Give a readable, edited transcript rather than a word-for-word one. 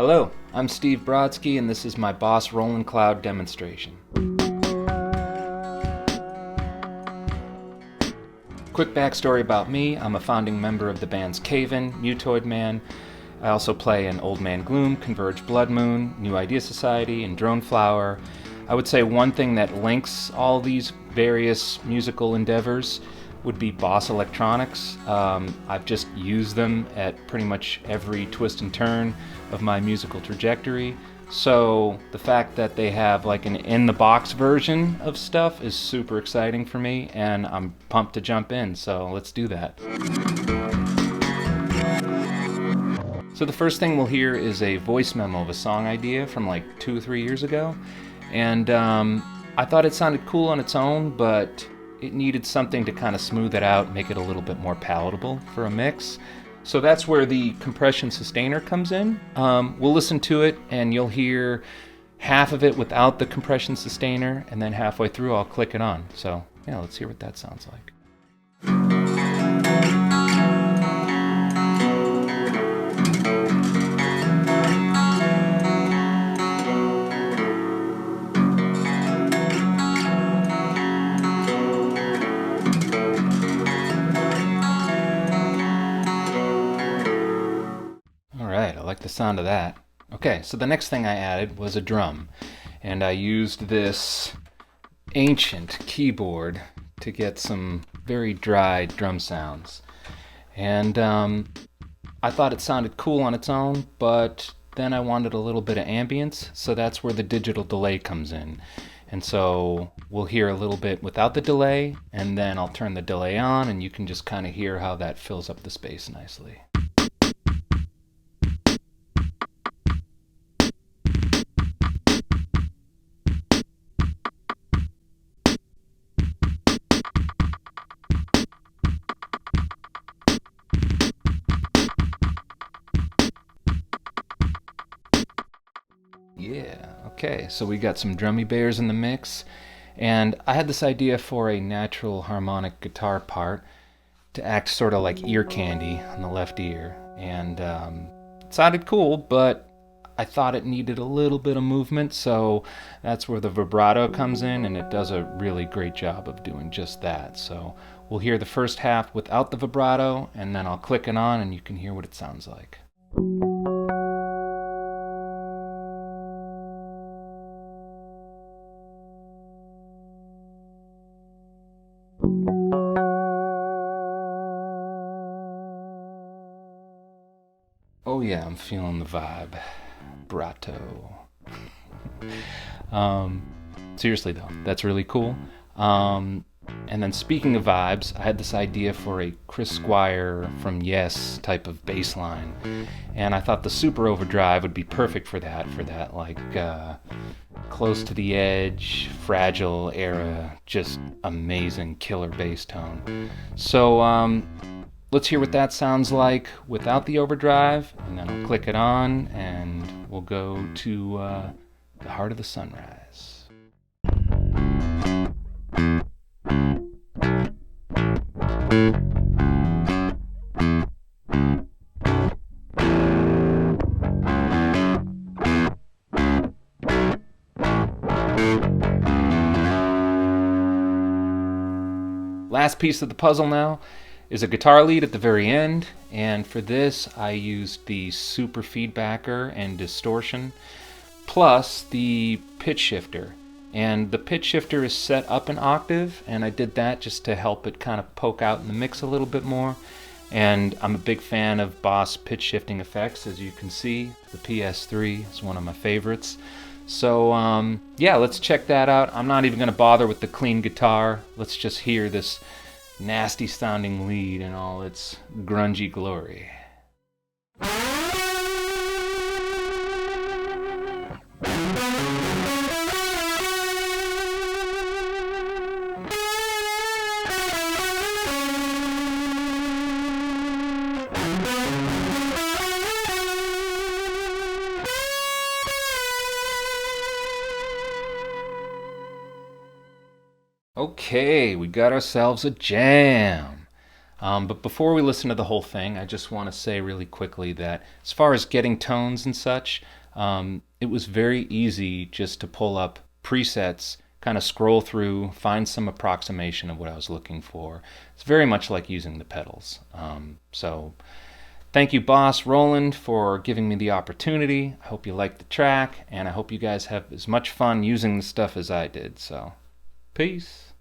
Hello, I'm Steve Brodsky, and this is my Boss Roland Cloud demonstration. Quick backstory about me: I'm a founding member of the bands Cave-In, Mutoid Man. I also play in Old Man Gloom, Converge Blood Moon, New Idea Society, and Drone Flower. I would say one thing that links all these various musical endeavors would be Boss Electronics. I've just used them at pretty much every twist and turn of my musical trajectory. So the fact that they have like an in-the-box version of stuff is super exciting for me, and I'm pumped to jump in, so let's do that. So the first thing we'll hear is a voice memo of a song idea from like 2 or 3 years ago, and I thought it sounded cool on its own, but it needed something to kind of smooth it out, make it a little bit more palatable for a mix. So that's where the compression sustainer comes in. We'll listen to it and you'll hear half of it without the compression sustainer, and then halfway through I'll click it on. So yeah, let's hear what that sounds like. Alright, I like the sound of that. Okay, so the next thing I added was a drum, and I used this ancient keyboard to get some very dry drum sounds. And I thought it sounded cool on its own, but then I wanted a little bit of ambience, so that's where the digital delay comes in. And so we'll hear a little bit without the delay, and then I'll turn the delay on, and you can just kind of hear how that fills up the space nicely. Yeah, okay, so we got some drummy bears in the mix, and I had this idea for a natural harmonic guitar part to act sort of like ear candy on the left ear, and it sounded cool, but I thought it needed a little bit of movement, so that's where the vibrato comes in, and it does a really great job of doing just that. So we'll hear the first half without the vibrato, and then I'll click it on and you can hear what it sounds like. Oh yeah, I'm feeling the vibe. Brato. Seriously though, that's really cool. And then speaking of vibes, I had this idea for a Chris Squire from Yes type of bass line. And I thought the super overdrive would be perfect for that like close to the edge, fragile era, just amazing killer bass tone. So let's hear what that sounds like without the overdrive, and then I'll click it on, and we'll go to the heart of the sunrise. Last piece of the puzzle now is a guitar lead at the very end, and for this I used the super feedbacker and distortion plus the pitch shifter. And the pitch shifter is set up an octave, and I did that just to help it kind of poke out in the mix a little bit more. And I'm a big fan of Boss pitch shifting effects, as you can see. The PS3 is one of my favorites. So yeah, let's check that out. I'm not even going to bother with the clean guitar. Let's just hear this nasty sounding lead in all its grungy glory. Okay, we got ourselves a jam. But before we listen to the whole thing, I just want to say really quickly that as far as getting tones and such, it was very easy just to pull up presets, kind of scroll through, find some approximation of what I was looking for. It's very much like using the pedals. So thank you, boss Roland, for giving me the opportunity. I hope you liked the track, and I hope you guys have as much fun using the stuff as I did. So, peace.